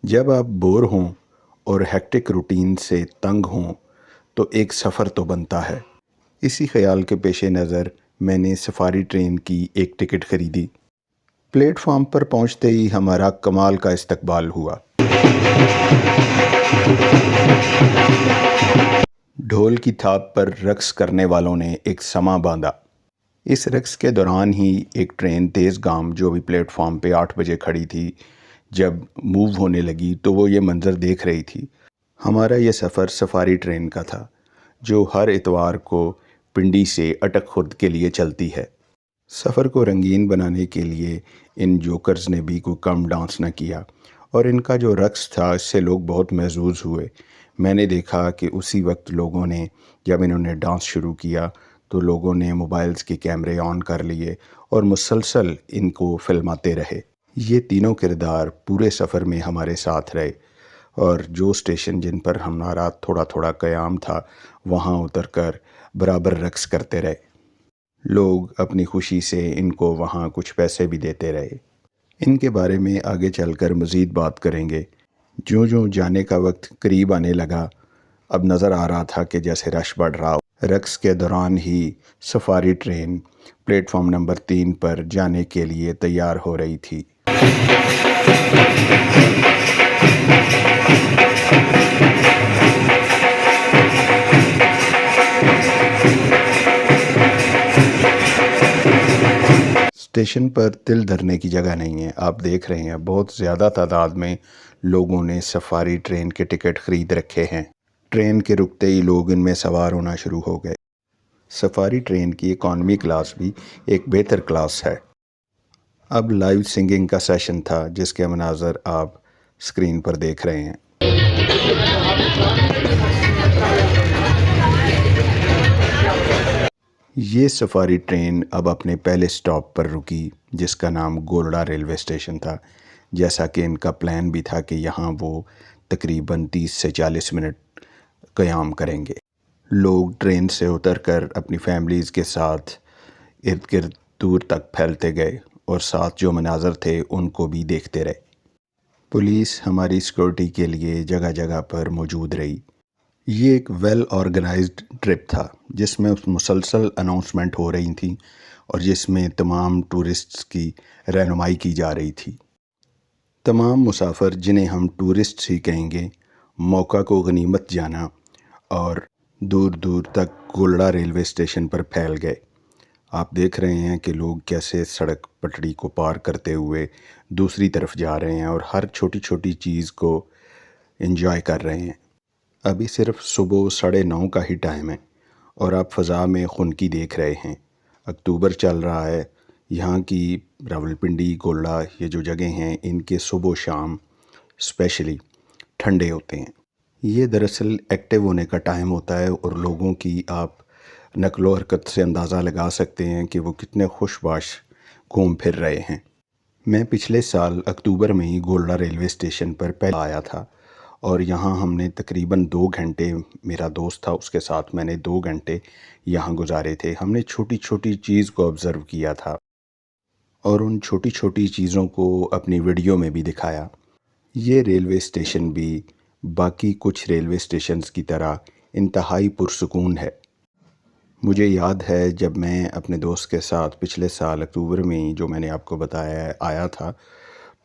جب آپ بور ہوں اور ہیکٹک روٹین سے تنگ ہوں تو ایک سفر تو بنتا ہے۔ اسی خیال کے پیش نظر میں نے سفاری ٹرین کی ایک ٹکٹ خریدی۔ پلیٹ فارم پر پہنچتے ہی ہمارا کمال کا استقبال ہوا۔ ڈھول کی تھاپ پر رقص کرنے والوں نے ایک سماں باندھا۔ اس رقص کے دوران ہی ایک ٹرین تیز گام جو بھی پلیٹ فارم پہ 8 بجے کھڑی تھی، جب موو ہونے لگی تو وہ یہ منظر دیکھ رہی تھی۔ ہمارا یہ سفر سفاری ٹرین کا تھا، جو ہر اتوار کو پنڈی سے اٹک خرد کے لیے چلتی ہے۔ سفر کو رنگین بنانے کے لیے ان جوکرز نے بھی کوئی کم ڈانس نہ کیا، اور ان کا جو رقص تھا اس سے لوگ بہت محظوظ ہوئے۔ میں نے دیکھا کہ اسی وقت لوگوں نے، جب انہوں نے ڈانس شروع کیا تو لوگوں نے موبائلز کے کیمرے آن کر لیے اور مسلسل ان کو فلماتے رہے۔ یہ تینوں کردار پورے سفر میں ہمارے ساتھ رہے، اور جو اسٹیشن جن پر ہمارا تھوڑا تھوڑا قیام تھا وہاں اتر کر برابر رقص کرتے رہے۔ لوگ اپنی خوشی سے ان کو وہاں کچھ پیسے بھی دیتے رہے۔ ان کے بارے میں آگے چل کر مزید بات کریں گے۔ جو جانے کا وقت قریب آنے لگا، اب نظر آ رہا تھا کہ جیسے رش بڑھ رہا ہو۔ رقص کے دوران ہی safari train platform number 3 پر جانے کے لیے تیار ہو رہی تھی۔ اسٹیشن پر دل دھرنے کی جگہ نہیں ہے۔ آپ دیکھ رہے ہیں بہت زیادہ تعداد میں لوگوں نے سفاری ٹرین کے ٹکٹ خرید رکھے ہیں۔ ٹرین کے رکتے ہی لوگ ان میں سوار ہونا شروع ہو گئے۔ سفاری ٹرین کی اکانومی کلاس بھی ایک بہتر کلاس ہے۔ اب لائیو سنگنگ کا سیشن تھا، جس کے مناظر آپ اسکرین پر دیکھ رہے ہیں۔ یہ سفاری ٹرین اب اپنے پہلے سٹاپ پر رکی، جس کا نام گولڑا ریلوے اسٹیشن تھا۔ جیسا کہ ان کا پلان بھی تھا کہ یہاں وہ تقریباً 30 سے 40 منٹ قیام کریں گے۔ لوگ ٹرین سے اتر کر اپنی فیملیز کے ساتھ ارد گرد دور تک پھیلتے گئے، اور ساتھ جو مناظر تھے ان کو بھی دیکھتے رہے۔ پولیس ہماری سیکورٹی کے لیے جگہ جگہ پر موجود رہی۔ یہ ایک ویل آرگنائزڈ ٹرپ تھا، جس میں مسلسل اناؤنسمنٹ ہو رہی تھیں اور جس میں تمام ٹورسٹس کی رہنمائی کی جا رہی تھی۔ تمام مسافر، جنہیں ہم ٹورسٹس ہی کہیں گے، موقع کو غنیمت جانا اور دور دور تک گولڑا ریلوے اسٹیشن پر پھیل گئے۔ آپ دیکھ رہے ہیں کہ لوگ کیسے سڑک پٹڑی کو پار کرتے ہوئے دوسری طرف جا رہے ہیں اور ہر چھوٹی چھوٹی چیز کو انجوائے کر رہے ہیں۔ ابھی صرف صبح 9:30 کا ہی ٹائم ہے، اور آپ فضا میں خنکی دیکھ رہے ہیں۔ اکتوبر چل رہا ہے۔ یہاں کی راولپنڈی، گولڑا، یہ جو جگہیں ہیں، ان کے صبح و شام اسپیشلی ٹھنڈے ہوتے ہیں۔ یہ دراصل ایکٹیو ہونے کا ٹائم ہوتا ہے، اور لوگوں کی آپ نقل و حرکت سے اندازہ لگا سکتے ہیں کہ وہ کتنے خوش باش گھوم پھر رہے ہیں۔ میں پچھلے سال اکتوبر میں ہی گولڑا ریلوے اسٹیشن پر پہلا آیا تھا، اور یہاں ہم نے تقریباً 2 گھنٹے، میرا دوست تھا اس کے ساتھ میں نے 2 گھنٹے یہاں گزارے تھے۔ ہم نے چھوٹی چھوٹی چیز کو آبزرو کیا تھا، اور ان چھوٹی چھوٹی چیزوں کو اپنی ویڈیو میں بھی دکھایا۔ یہ ریلوے اسٹیشن بھی باقی کچھ ریلوے اسٹیشنز کی طرح انتہائی پرسکون ہے۔ مجھے یاد ہے جب میں اپنے دوست کے ساتھ پچھلے سال اکتوبر میں ہی، جو میں نے آپ کو بتایا ہے، آیا تھا،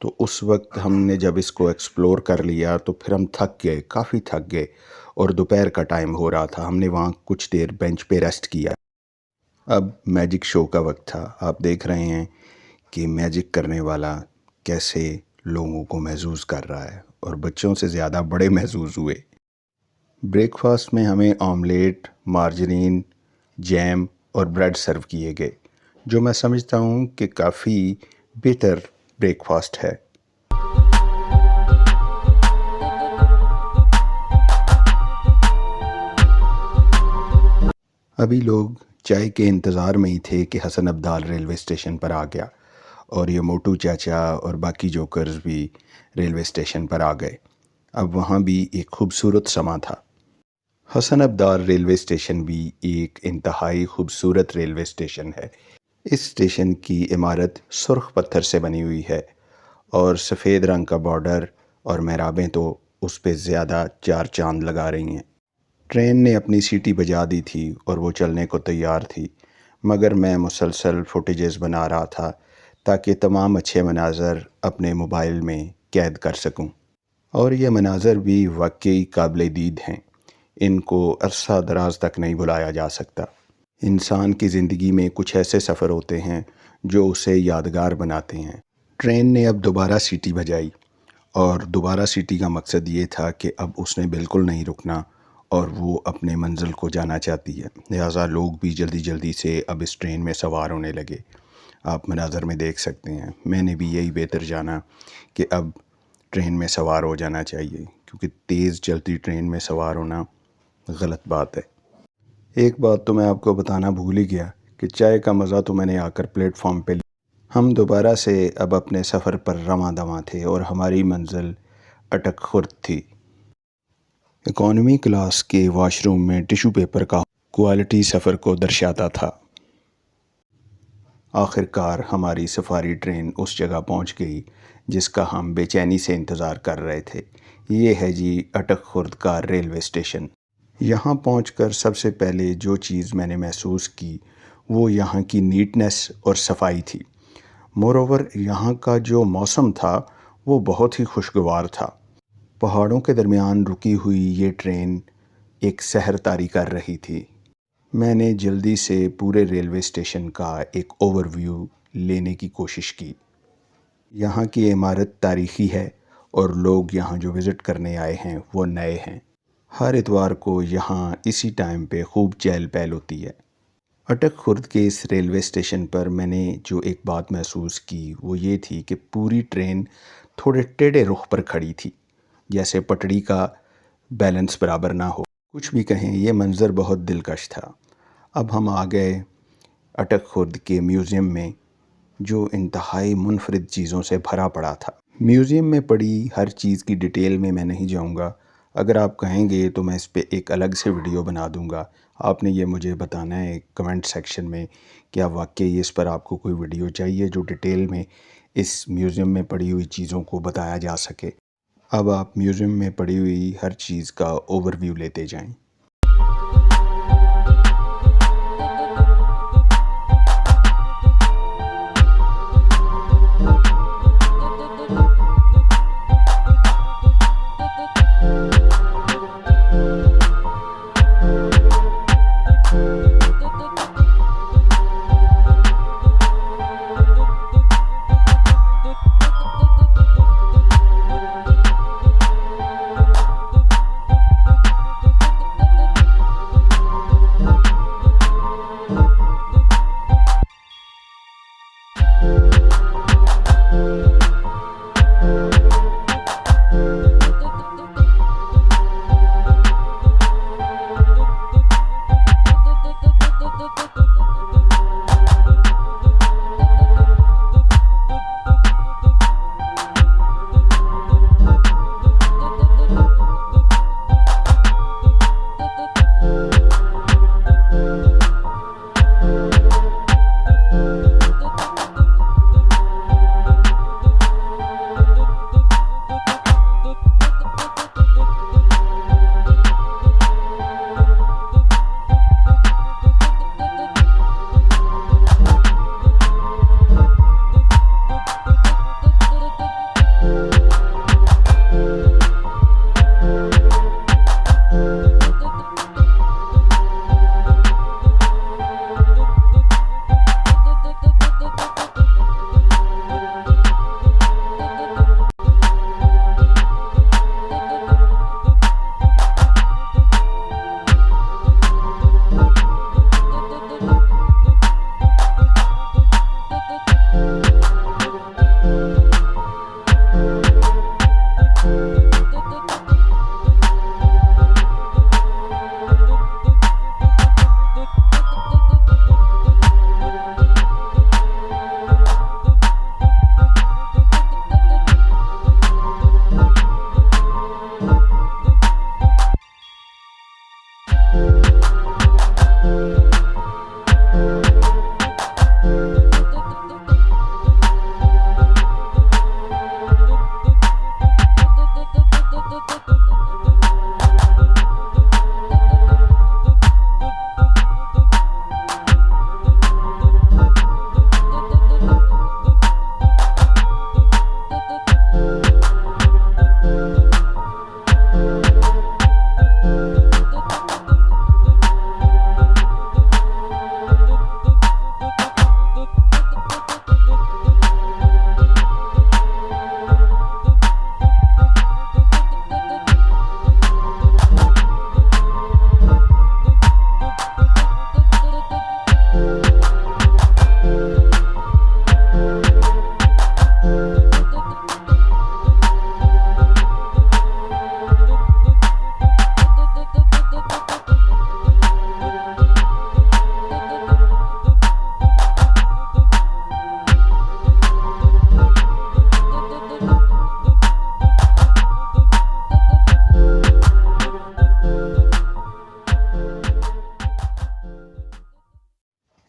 تو اس وقت ہم نے جب اس کو ایکسپلور کر لیا تو پھر ہم تھک گئے، کافی تھک گئے، اور دوپہر کا ٹائم ہو رہا تھا۔ ہم نے وہاں کچھ دیر بینچ پہ ریسٹ کیا۔ اب میجک شو کا وقت تھا۔ آپ دیکھ رہے ہیں کہ میجک کرنے والا کیسے لوگوں کو محظوظ کر رہا ہے، اور بچوں سے زیادہ بڑے محظوظ ہوئے۔ بریک فاسٹ میں ہمیں آملیٹ، مارجرین، جیم اور بریڈ سرو کیے گئے، جو میں سمجھتا ہوں کہ کافی بہتر بریک فاسٹ ہے۔ ابھی لوگ چائے کے انتظار میں ہی تھے کہ حسن ابدال ریلوے اسٹیشن پر آ گیا، اور یہ موٹو چاچا اور باقی جوکرز بھی ریلوے اسٹیشن پر آ گئے۔ اب وہاں بھی ایک خوبصورت سما تھا۔ حسن ابدال ریلوے اسٹیشن بھی ایک انتہائی خوبصورت ریلوے اسٹیشن ہے۔ اس اسٹیشن کی عمارت سرخ پتھر سے بنی ہوئی ہے، اور سفید رنگ کا بارڈر اور محرابیں تو اس پہ زیادہ چار چاند لگا رہی ہیں۔ ٹرین نے اپنی سیٹی بجا دی تھی اور وہ چلنے کو تیار تھی، مگر میں مسلسل فوٹیجز بنا رہا تھا تاکہ تمام اچھے مناظر اپنے موبائل میں قید کر سکوں، اور یہ مناظر بھی واقعی قابل دید ہیں۔ ان کو عرصہ دراز تک نہیں بھلایا جا سکتا۔ انسان کی زندگی میں کچھ ایسے سفر ہوتے ہیں جو اسے یادگار بناتے ہیں۔ ٹرین نے اب دوبارہ سیٹی بجائی، اور دوبارہ سیٹی کا مقصد یہ تھا کہ اب اس نے بالکل نہیں رکنا اور وہ اپنے منزل کو جانا چاہتی ہے، لہٰذا لوگ بھی جلدی جلدی سے اب اس ٹرین میں سوار ہونے لگے۔ آپ مناظر میں دیکھ سکتے ہیں، میں نے بھی یہی بہتر جانا کہ اب ٹرین میں سوار ہو جانا چاہیے، کیونکہ تیز چلتی ٹرین میں سوار ہونا غلط بات ہے۔ ایک بات تو میں آپ کو بتانا بھول ہی گیا کہ چائے کا مزہ تو میں نے آ کر پلیٹ فارم پہ لیا۔ ہم دوبارہ سے اب اپنے سفر پر رواں دواں تھے اور ہماری منزل اٹک خرد تھی۔ اکانومی کلاس کے واش روم میں ٹیشو پیپر کا کوالٹی سفر کو درشاتا تھا۔ آخر کار ہماری سفاری ٹرین اس جگہ پہنچ گئی جس کا ہم بے چینی سے انتظار کر رہے تھے۔ یہ ہے جی اٹک خرد کا ریلوے اسٹیشن۔ یہاں پہنچ کر سب سے پہلے جو چیز میں نے محسوس کی وہ یہاں کی نیٹنس اور صفائی تھی۔ مور اوور یہاں کا جو موسم تھا وہ بہت ہی خوشگوار تھا۔ پہاڑوں کے درمیان رکی ہوئی یہ ٹرین ایک سحر طاری کر رہی تھی۔ میں نے جلدی سے پورے ریلوے اسٹیشن کا ایک اوور ویو لینے کی کوشش کی۔ یہاں کی عمارت تاریخی ہے اور لوگ یہاں جو وزٹ کرنے آئے ہیں وہ نئے ہیں۔ ہر اتوار کو یہاں اسی ٹائم پہ خوب چہل پہل ہوتی ہے۔ اٹک خرد کے اس ریلوے اسٹیشن پر میں نے جو ایک بات محسوس کی وہ یہ تھی کہ پوری ٹرین تھوڑے ٹیڑھے رخ پر کھڑی تھی، جیسے پٹڑی کا بیلنس برابر نہ ہو۔ کچھ بھی کہیں، یہ منظر بہت دلکش تھا۔ اب ہم آ گئے اٹک خرد کے میوزیم میں، جو انتہائی منفرد چیزوں سے بھرا پڑا تھا۔ میوزیم میں پڑی ہر چیز کی ڈیٹیل میں نہیں جاؤں گا۔ اگر آپ کہیں گے تو میں اس پہ ایک الگ سے ویڈیو بنا دوں گا۔ آپ نے یہ مجھے بتانا ہے کمنٹ سیکشن میں، کیا واقعی اس پر آپ کو کوئی ویڈیو چاہیے جو ڈیٹیل میں اس میوزیم میں پڑی ہوئی چیزوں کو بتایا جا سکے۔ اب آپ میوزیم میں پڑی ہوئی ہر چیز کا اوور ویو لیتے جائیں۔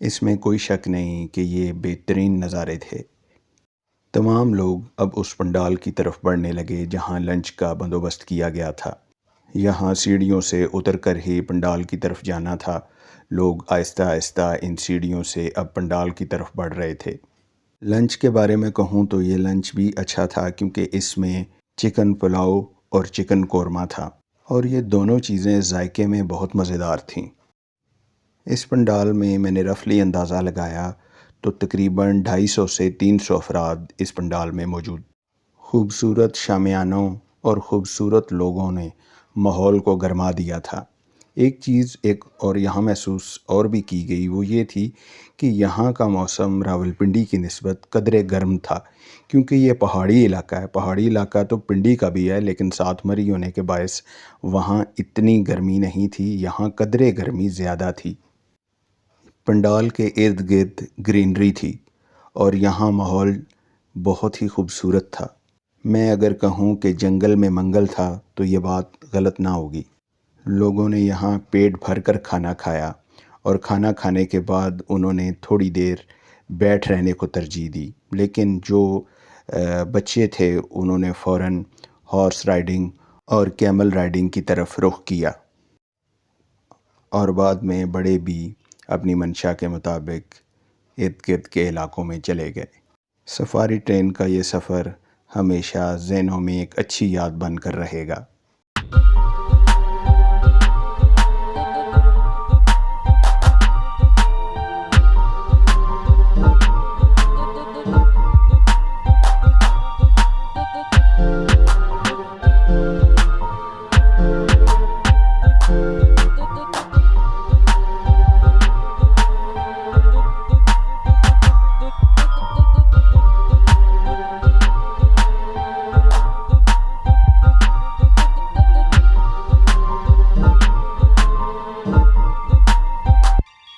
اس میں کوئی شک نہیں کہ یہ بہترین نظارے تھے۔ تمام لوگ اب اس پنڈال کی طرف بڑھنے لگے جہاں لنچ کا بندوبست کیا گیا تھا۔ یہاں سیڑھیوں سے اتر کر ہی پنڈال کی طرف جانا تھا۔ لوگ آہستہ آہستہ ان سیڑھیوں سے اب پنڈال کی طرف بڑھ رہے تھے۔ لنچ کے بارے میں کہوں تو یہ لنچ بھی اچھا تھا کیونکہ اس میں چکن پلاؤ اور چکن قورمہ تھا، اور یہ دونوں چیزیں ذائقے میں بہت مزیدار تھیں۔ اس پنڈال میں نے رفلی اندازہ لگایا تو تقریباً 250 سے 300 افراد اس پنڈال میں موجود۔ خوبصورت شامیانوں اور خوبصورت لوگوں نے ماحول کو گرما دیا تھا۔ ایک چیز اور یہاں محسوس اور بھی کی گئی، وہ یہ تھی کہ یہاں کا موسم راولپنڈی کی نسبت قدرے گرم تھا، کیونکہ یہ پہاڑی علاقہ ہے۔ پہاڑی علاقہ تو پنڈی کا بھی ہے، لیکن ساتھ مری ہونے کے باعث وہاں اتنی گرمی نہیں تھی، یہاں قدرے گرمی زیادہ تھی۔ پنڈال کے ارد گرد گرینری تھی اور یہاں ماحول بہت ہی خوبصورت تھا۔ میں اگر کہوں کہ جنگل میں منگل تھا تو یہ بات غلط نہ ہوگی۔ لوگوں نے یہاں پیٹ بھر کر کھانا کھایا، اور کھانا کھانے کے بعد انہوں نے تھوڑی دیر بیٹھ رہنے کو ترجیح دی، لیکن جو بچے تھے انہوں نے فوراً ہارس رائڈنگ اور کیمل رائڈنگ کی طرف رخ کیا، اور بعد میں بڑے بھی اپنی منشا کے مطابق ارد گرد کے علاقوں میں چلے گئے۔ سفاری ٹرین کا یہ سفر ہمیشہ ذہنوں میں ایک اچھی یاد بن کر رہے گا۔